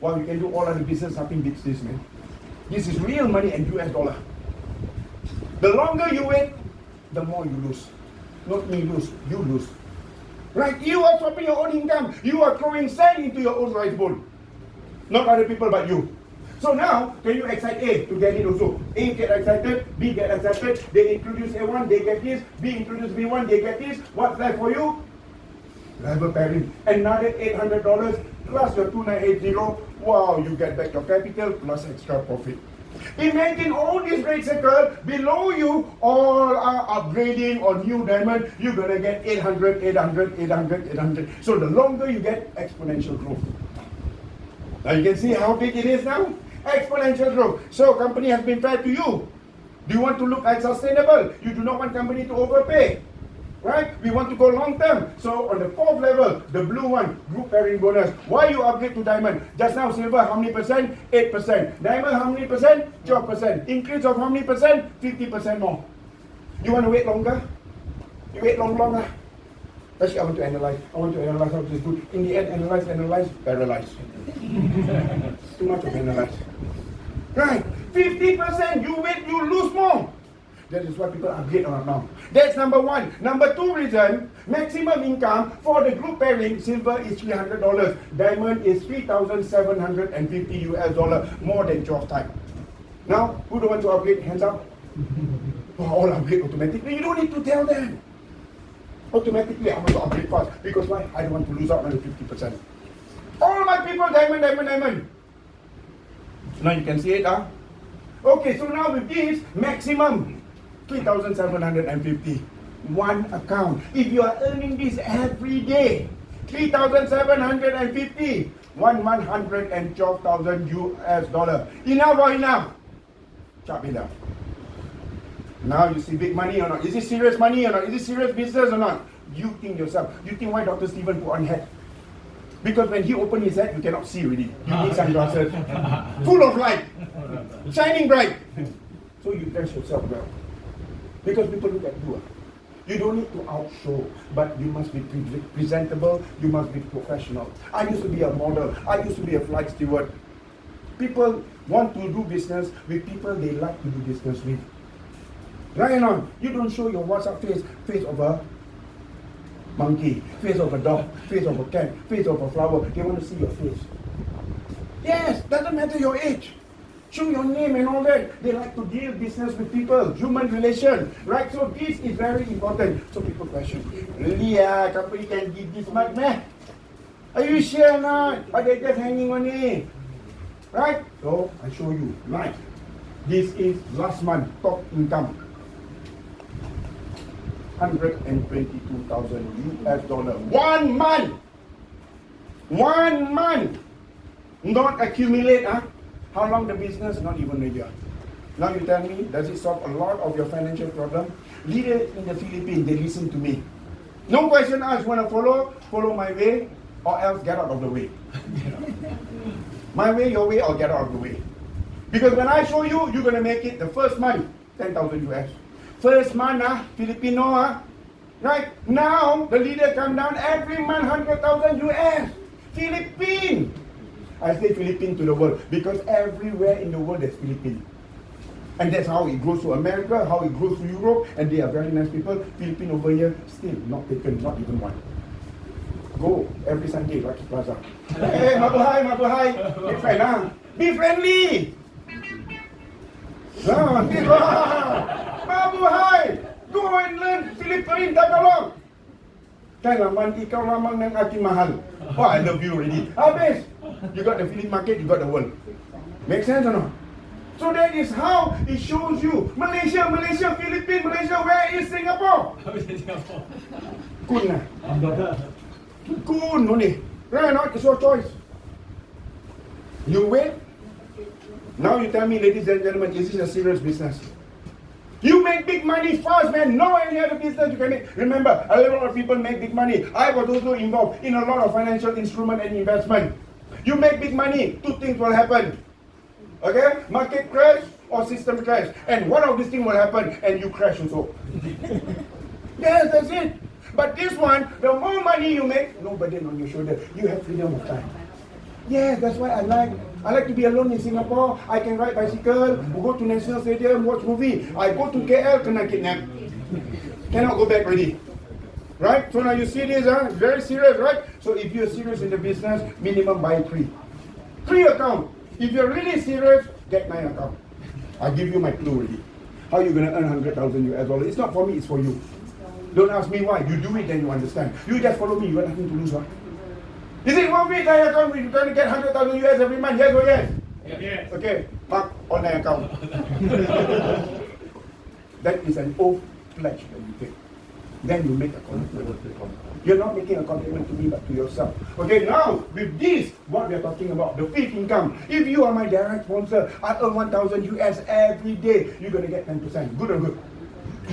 Well, you can do all other business, nothing beats this, man. This is real money and US dollar. The longer you wait, the more you lose. Not me lose, you lose. Right? You are swapping your own income. You are throwing sand into your own rice bowl. Not other people but you. So now, can you excite A to get it also? A get excited, B get excited, they introduce A1, they get this, B introduce B1, they get this. What's left for you? Level pairing. Another $800 plus your 2,980. Wow, you get back your capital plus extra profit. Imagine all these great circles below you all are upgrading on new diamond. You're gonna get 800, 800, 800, 800. So the longer you get, exponential growth. Now you can see how big it is now. Exponential growth. So company has been fair to you. Do you want to look at sustainable? You do not want company to overpay. Right? We want to go long term. So on the 4th level, the blue one, group pairing bonus. Why you upgrade to diamond? Just now silver, how many percent? 8%. Diamond, how many percent? 12%. Increase of how many percent? 50% more. You want to wait longer? You wait longer? Actually, I want to analyze how this is good. In the end, analyze, paralyze. Too much of analyze. Right? 50%, you wait, you lose more. That is why people upgrade on now. That's number one. Number two reason, maximum income for the group pairing, silver is $300. Diamond is 3,750 US, more than 12 times. Now, who don't want to upgrade? Hands up. All upgrade automatically. You don't need to tell them. Automatically, I want to upgrade fast. Because why? I don't want to lose out on the 50%. All my people, diamond. Now you can see it, Okay, so now with this, maximum 3,750. One account. If you are earning this every day, 3,750. 112,000 US. Enough or enough? Chop it up. Now you see big money or not? Is it serious money or not? Is it serious business or not? You think yourself. You think why Dr. Stephen put on hat? Because when he opened his head, you cannot see already. You need sunglasses. Full of light. Shining bright. So you dress yourself well. Because people look at you. You don't need to outshow, but you must be presentable, you must be professional. I used to be a model. I used to be a flight steward. People want to do business with people they like to do business with. Right or not? You don't show your WhatsApp face of a monkey, face of a dog, face of a cat, face of a flower. They want to see your face. Yes, doesn't matter your age. Show your name and all that. They like to deal business with people, human relation, right? So this is very important. So people question, really, company can give this much, man? Are you sure or not? Or they just hanging on it? Right? So I show you, right? This is last month top income. 122,000 US dollar. 1 month. 1 month. Not accumulate, How long the business? Not even a year. Now you tell me, does it solve a lot of your financial problem? Leaders in the Philippines, they listen to me. No question asked, want to follow my way, or else get out of the way. My way, your way, or get out of the way. Because when I show you, you're going to make it the first month, 10,000 US. First month, Filipino, right? Now, the leader come down every month, 100,000 US. Philippines. I say Philippines to the world because everywhere in the world there's Philippines. And that's how it grows to America, how it grows to Europe, and they are very nice people. Philippines over here, still not taken, not even one. go every Sunday, Lucky Plaza. Hey, Mabu Hai, be friend, huh? Be friendly. Mabu Hai, go and learn Philippine Tagalog. Kan lamang ikaw lamang ng aking mahal. Oh, I love you already. Habis. You got the Philippine market, you got the world. Make sense or not? So that is how it shows you. Malaysia, Philippines, Malaysia, where is Singapore? Kun lah. Kun only. Right or not? It's your choice. You wait. Now you tell me, ladies and gentlemen, this is a serious business. You make big money fast, man. No any other business you can make. Remember, a lot of people make big money. I was also involved in a lot of financial instrument and investment. You make big money, two things will happen. Okay? Market crash or system crash. And one of these things will happen and you crash also. Yes, that's it. But this one, the more money you make, no burden on your shoulder. You have freedom of time. Yes, that's why I like to be alone in Singapore. I can ride bicycle, go to National Stadium, watch movie. I go to KL, kena kidnap. Cannot go back already. Right? So now you see this, very serious, right? So if you're serious in the business, minimum buy 3. 3 account. If you're really serious, get 9 account. I'll give you my clue already. How you gonna earn 100,000 US dollars? It's not for me, it's for you. Don't ask me why. You do it, then you understand. You just follow me. You got nothing to lose, huh? Is it worth it? 9 account, we're gonna get 100,000 US every month. Yes or yes? Yes. Okay. Park on 9 account. That is an oath pledge that you take. Then you make a commitment. You're not making a commitment to me, but to yourself. Okay, now, with this, what we are talking about, the fifth income. If you are my direct sponsor, I earn 1,000 US every day, you're going to get 10%. Good or good?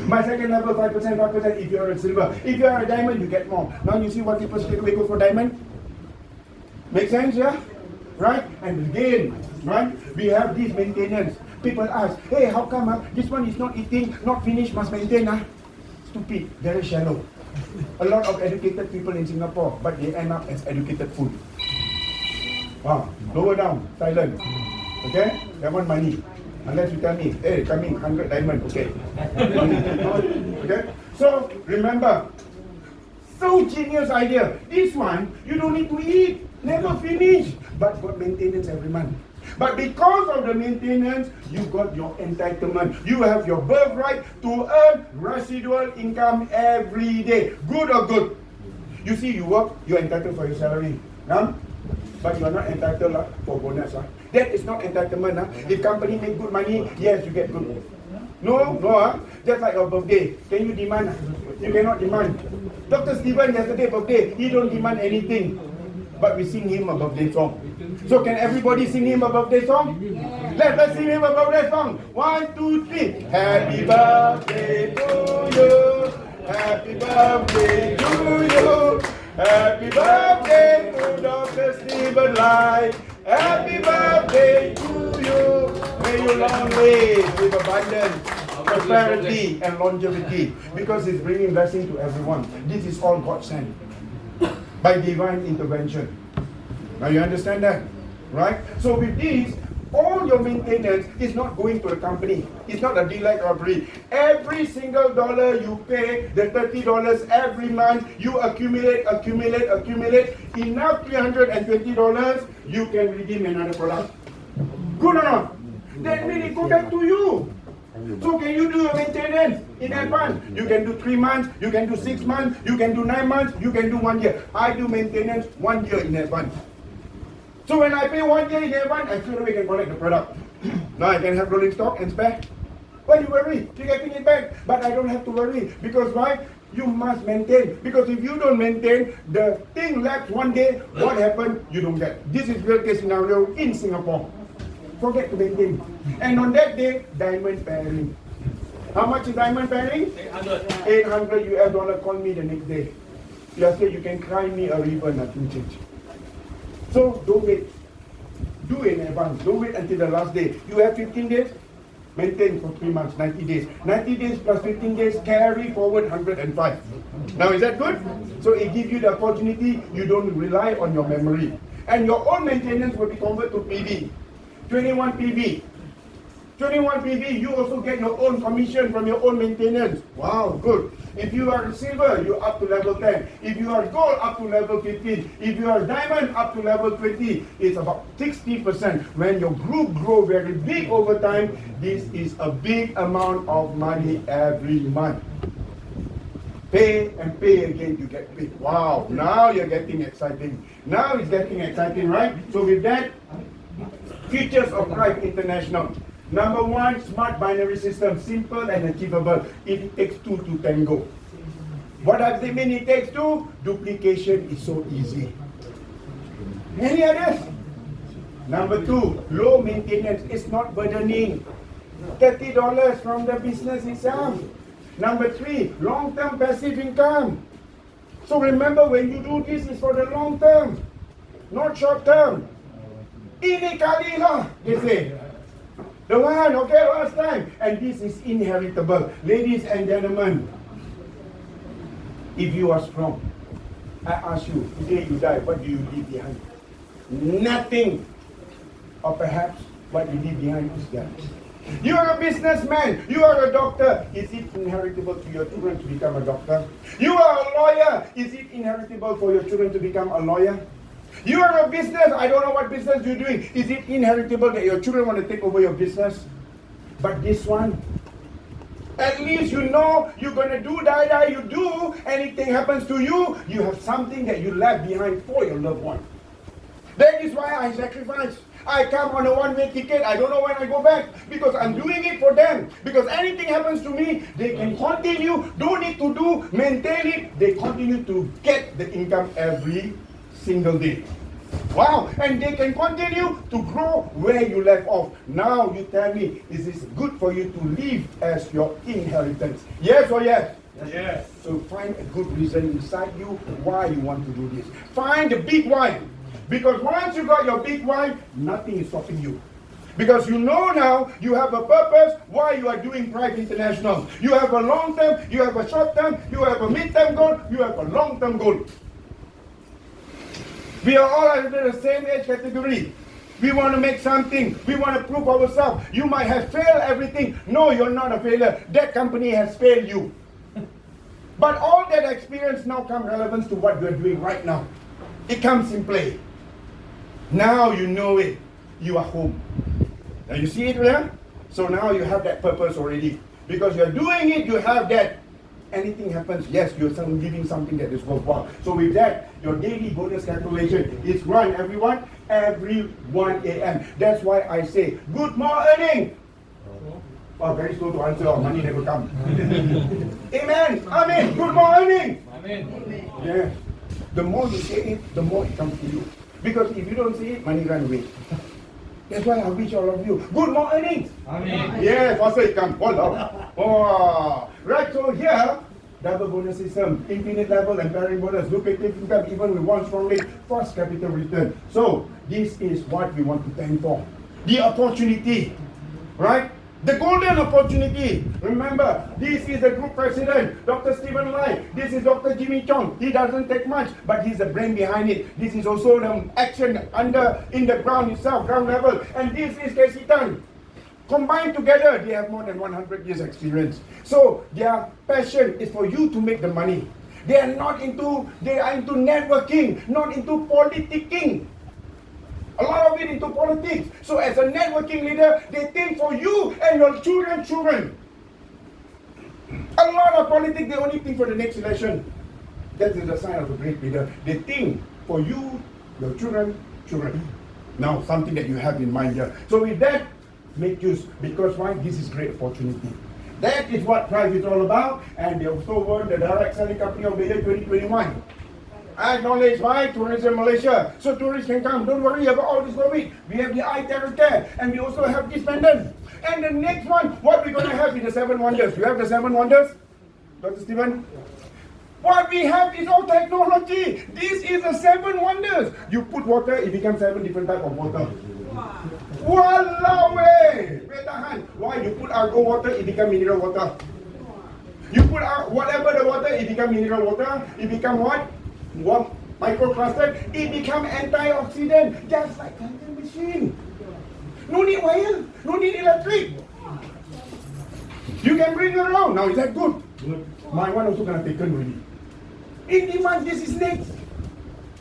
My second level, 5%, 5% if you're a silver. If you're a diamond, you get more. Now you see what people straight away go for diamond? Make sense, yeah? Right? And again, right, we have this maintenance. People ask, hey, how come this one is not eating, not finished, must maintain? Stupid, very shallow. A lot of educated people in Singapore, but they end up as educated food. Wow, lower down, silent. Okay? That one money. Unless you tell me, hey, coming 100 diamond, okay. Okay? So, remember, so genius idea. This one, you don't need to eat, never finish, but got maintenance every month. But because of the maintenance, you got your entitlement. You have your birthright to earn residual income every day. Good or good? You see, you work, you're entitled for your salary. But you are not entitled for bonus. That is not entitlement. If company make good money, yes, you get good. No. Just like your birthday. Can you demand? You cannot demand. Dr. Steven, yesterday birthday, he don't demand anything. But we sing him a birthday song. So can everybody sing him a birthday song? Let's sing him a birthday song. 1, 2, 3. Happy birthday to you. Happy birthday to you. Happy birthday to Dr. Stephen Lai. Happy birthday to you. May you long live with abundance, prosperity and longevity. Because it's bringing blessing to everyone. This is all God sent. By divine intervention. Now you understand that? Right? So with this, all your maintenance is not going to the company. It's not a delight robbery. Every single dollar you pay, the $30 every month, you accumulate. Enough $320, you can redeem another product. Good or not? That means it go back to you. So can you do your maintenance in advance? You can do 3 months, you can do 6 months, you can do 9 months, you can do 1 year. I do maintenance 1 year in advance. So when I pay 1 year in advance, I straight away can collect the product. Now I can have rolling stock and spare. Why you worry? You're getting it back. But I don't have to worry. Because why? You must maintain. Because if you don't maintain, the thing lapses one day, what happened? You don't get. This is real case scenario in Singapore. Forget to maintain. And on that day, diamond pairing. How much is diamond pairing? 800 US dollar. Call me the next day. You say you can cry me a river, nothing change. So don't wait. Do in advance. Don't wait until the last day. You have 15 days. Maintain for 3 months, 90 days. 90 days plus 15 days, carry forward 105. Now is that good? So it gives you the opportunity. You don't rely on your memory. And your own maintenance will be converted to PV. 21 PV. 21 PV, you also get your own commission from your own maintenance. Wow, good. If you are silver, you're up to level 10. If you are gold, up to level 15. If you are diamond, up to level 20. It's about 60%. When your group grow very big over time, this is a big amount of money every month. Pay and pay again, you get paid. Wow, now you're getting exciting. Now it's getting exciting, right? So with that, features of Thrive International. Number one, smart binary system, simple and achievable. It takes two to tango. What does it mean it takes two? Duplication is so easy. Any others? Number two, low maintenance. It's not burdening. $30 from the business itself. Number three, long-term passive income. So remember, when you do this, it's for the long term, not short term. Ini kali lah, they say. The one, okay, last time. And this is inheritable. Ladies and gentlemen, if you are strong, I ask you, today you die, what do you leave behind? Nothing. Or perhaps what you leave behind is death. You are a businessman, you are a doctor. Is it inheritable to your children to become a doctor? You are a lawyer. Is it inheritable for your children to become a lawyer? You are a business, I don't know what business you're doing. Is it inheritable that your children want to take over your business? But this one, at least you know you're going to do die, you do, anything happens to you, you have something that you left behind for your loved one. That is why I sacrifice. I come on a one-way ticket. I don't know when I go back because I'm doing it for them. Because anything happens to me, they can continue, don't need to do, maintain it. They continue to get the income every single day. Wow, and they can continue to grow where you left off. Now you tell me, is this good for you to leave as your inheritance? Yes or yes? Yes. So find a good reason inside you why you want to do this. Find the big why. Because once you got your big why, nothing is stopping you. Because you know now, you have a purpose why you are doing Thrive International. You have a long term, you have a short term, you have a mid-term goal, you have a long-term goal. We are all under the same age category. We want to make something. We want to prove ourselves. You might have failed everything. No, you're not a failure. That company has failed you. But all that experience now comes relevance to what you're doing right now. It comes in play. Now you know it. You are home. Now you see it there? So now you have that purpose already. Because you're doing it, you have that. Anything happens, yes, you're giving something that is worthwhile. So with that, your daily bonus calculation is run, everyone, every 1 a.m. That's why I say, good morning. Oh, very slow to answer, money never comes. Amen. Amen. Good morning. Amen. Yes. The more you say it, the more it comes to you. Because if you don't say it, money run away. That's why I wish all of you good morning. Amen. Yes, faster it comes. Oh, right, so here, double bonus system, infinite level and pairing bonus, lucrative income, even with one strong leg, fast capital return. So, this is what we want to thank for. The opportunity, right? The golden opportunity. Remember, this is the group president, Dr. Stephen Lai. This is Dr. Jimmy Chong. He doesn't take much, but he's the brain behind it. This is also the action in the ground itself, ground level. And this is Casey Tan. Combined together, they have more than 100 years experience. So their passion is for you to make the money. They are into networking, not into politicking. A lot of it into politics. So as a networking leader, they think for you and your children. A lot of politics, they only think for the next election. That is the sign of a great leader. They think for you, your children. Now, something that you have in mind here. So with that, make use. Because why? This is great opportunity. That is what Thrive is all about. And they also won the Direct Selling Company of the Year 2021. Acknowledged by Tourism Malaysia. So tourists can come. Don't worry about all this COVID. We have the iTeraCare. And we also have this pendant. And the next one, what we're going to have is the 7 wonders. You have the 7 wonders? Dr. Stephen? What we have is all technology. This is the 7 wonders. You put water, it becomes 7 different types of water. Walao way! Why? You put argo water, it becomes mineral water. You put whatever the water, it becomes mineral water. It becomes what? Microcluster. It becomes antioxidant. Just like cleansing machine. No need wire, no need electric. You can bring around. Now, is that good? Good. My one also gonna taken already. In demand, this is next.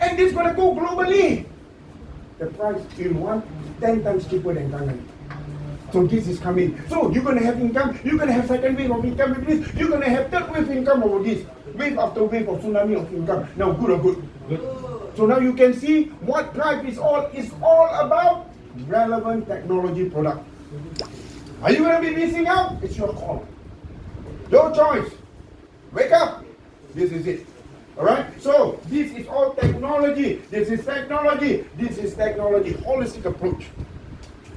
And this gonna go globally. The price in 10 times cheaper than Tangan. So this is coming. So you're gonna have income, you're gonna have second wave of income with this, you're gonna have third wave income over this. Wave after wave of tsunami of income. Now good or good? Good. So now you can see what Drive is all about relevant technology product. Are you gonna be missing out? It's your call. Your choice. Wake up. This is it. Alright? So this is all technology. This is technology. This is technology. Holistic approach.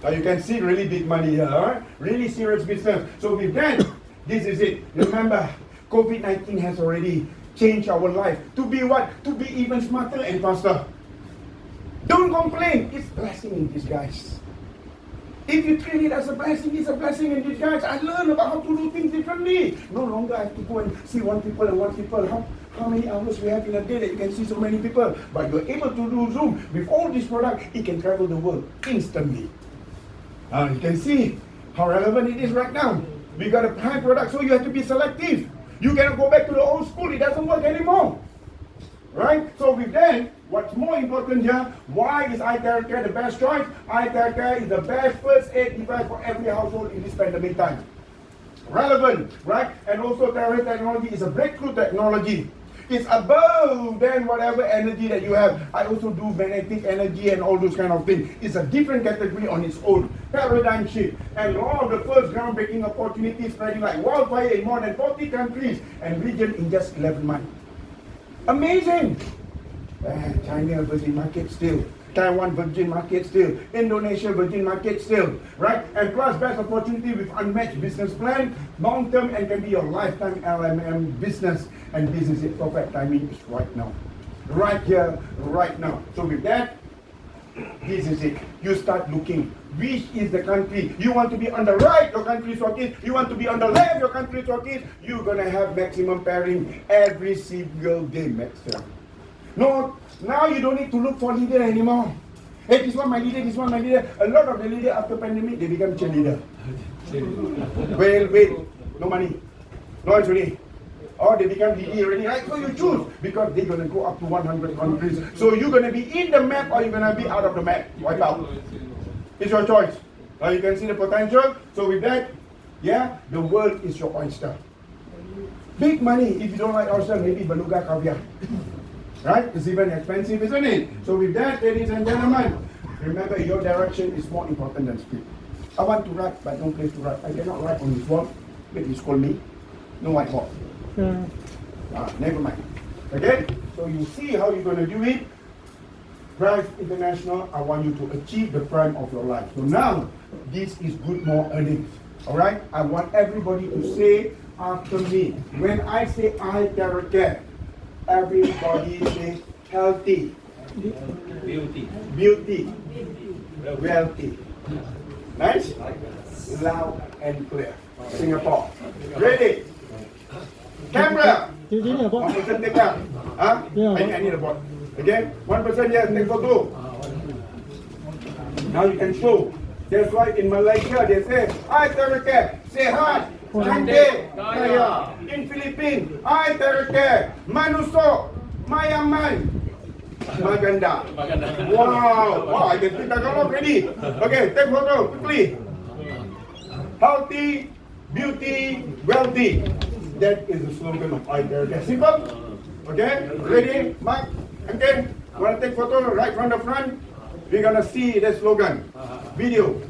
Now you can see really big money here, alright? Really serious business. So with that, this is it. Remember, COVID-19 has already changed our life. To be what? To be even smarter and faster. Don't complain. It's blessing in disguise. If you treat it as a blessing, it's a blessing in disguise. I learned about how to do things differently. No longer I have to go and see one people. How many hours we have in a day that you can see so many people. But you're able to do Zoom. With all this product, it can travel the world instantly. You can see how relevant it is right now. We got a high product, so you have to be selective. You cannot go back to the old school. It doesn't work anymore. Right? So with that, what's more important here, why is iTeraCare the best choice? iTeraCare is the best first aid device for every household in this pandemic time. Relevant, right? And also THz technology is a breakthrough technology. It's above than whatever energy that you have. I also do magnetic energy and all those kind of things. It's a different category on its own. Paradigm shift. And all of the first groundbreaking opportunities spreading like wildfire in more than 40 countries and regions in just 11 months. Amazing! China virgin market still. Taiwan virgin market still. Indonesia virgin market still. Right? And plus best opportunity with unmatched business plan, long term, and can be your lifetime LMM business. And this is it. Perfect timing is right now. Right here, right now. So with that, this is it. You start looking. Which is the country? You want to be on the right, your country is working. You want to be on the left, your country is working. You're gonna have maximum pairing every single day, maximum. No, now you don't need to look for leader anymore. Hey, this one my leader, this one my leader. A lot of the leader after pandemic, they become cheerleader. Wait, no money. No actually. Or they become leader already, right? So you choose, because they're gonna go up to 100 countries. So you're gonna be in the map or you're gonna be out of the map. Wipe out. It's your choice. Now you can see the potential. So with that, yeah, the world is your oyster. Big money. If you don't like oyster, maybe beluga caviar. Right? It's even expensive, isn't it? So with that, ladies and gentlemen, remember your direction is more important than speed. I want to write, but don't place to write. I cannot write on this wall. But you scold me. No whiteboard. Never mind. Okay? So you see how you're going to do it. Drive International, I want you to achieve the prime of your life. So now, this is good more earnings. Alright? I want everybody to say after me. When I say iTeraCare, everybody say healthy. Beauty. Wealthy. Nice? Loud and clear. Singapore. Ready? Camera. One person take up. Huh? I need a board. Okay? One person here take photo. Now you can show. That's why in Malaysia they say, iTeraCare, sehat, cantik, kaya. In Philippines, iTeraCare, manuso, mayaman, maganda. Wow, I can speak Tagalog already. Okay, take photo quickly. Healthy, beauty, wealthy. That is the slogan of iTeraCare. Simple? Okay? Ready? Mark? Okay? Want to take photo right from the front? We're gonna see the slogan. Video.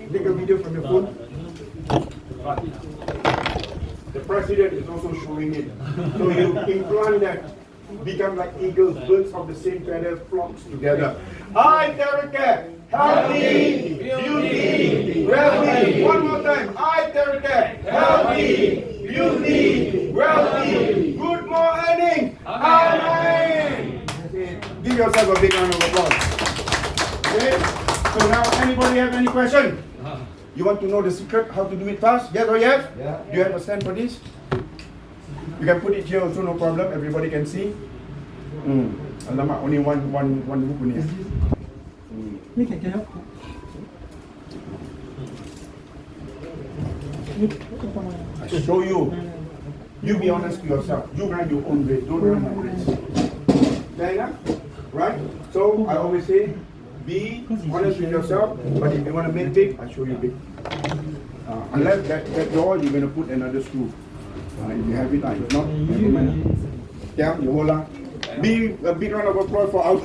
Take a video from your phone. The president is also showing it. So you implant that. Become like eagles, birds of the same feather, flocks together. iTeraCare. Healthy, beauty, wealthy. One more time. iTeraCare. Healthy, beauty, wealthy. Good morning. Amen. Give yourself a big round of applause. Okay? So now, anybody have any question? You want to know the secret, how to do it fast? Yes or yes? Yeah. Do you have a stand for this? You can put it here also, no problem. Everybody can see. Alamak, only one hook only. You can help. I show you. You be honest to yourself. You run your own race. Don't run my race. Fair enough? Right? So I always say, be honest with yourself. But if you want to make big, I'll show you big. Unless that door, you're going to put another screw. If you have it, if not, never mind. Yeah, you hold on. Be a big round of applause for our.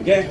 Okay.